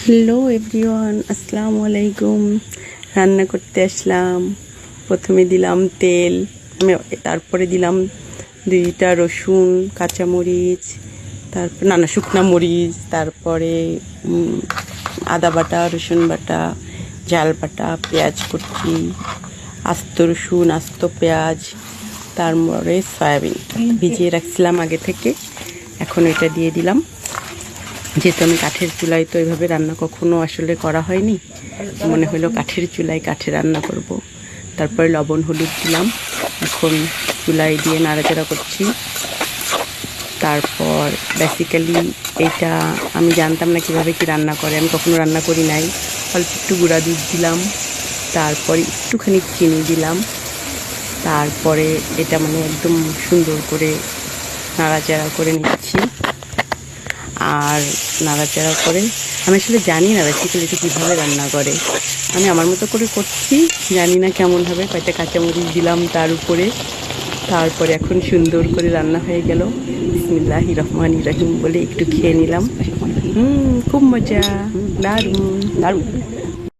Hello everyone, আসসালামু আলাইকুম। রান্না করতে আসলাম। প্রথমে দিলাম তেল, তারপরে দিলাম 2টা রসুন, কাঁচামরিচ, তারপর নানা শুকনা মরিচ, তারপরে আদা বাটা, রসুন বাটা, ঝাল বাটা, পেঁয়াজ কুচি, আস্ত রসুন, আস্ত পেঁয়াজ, তারপরে সয়াবিন ভিজিয়ে রাখছিলাম আগে থেকে। এখন এটা দিয়ে দিলাম। যেহেতু আমি কাঠের চুলায় তো এভাবে রান্না কখনো আসলে করা হয়নি, মনে হলো কাঠের চুলায় কাঠে রান্না করব। তারপরে লবণ হলুদ দিলাম। এখন চুলায় দিয়ে নাড়াচাড়া করছি। তারপর বেসিক্যালি এইটা আমি জানতাম না কীভাবে কি রান্না করে, আমি কখনো রান্না করি নাই। অল্প একটু গুঁড়া দুধ দিলাম, তারপরে একটুখানি চিনি দিলাম। তারপরে এটা একদম সুন্দর করে নাড়াচাড়া করে নিচ্ছি। আর নাড়াচাড়া করে আমি আসলে জানি না বেসিক্যালি এটা কীভাবে রান্না করে। আমি আমার মতো করে করছি, জানি না কেমন হবে। কয়েকটা কাঁচামরিচ দিলাম তার উপরে। তারপরে এখন সুন্দর করে রান্না হয়ে গেল। বিসমিল্লাহির রহমানির রহিম বলে একটু খেয়ে নিলাম। খুব মজা, দারুণ দারুণ।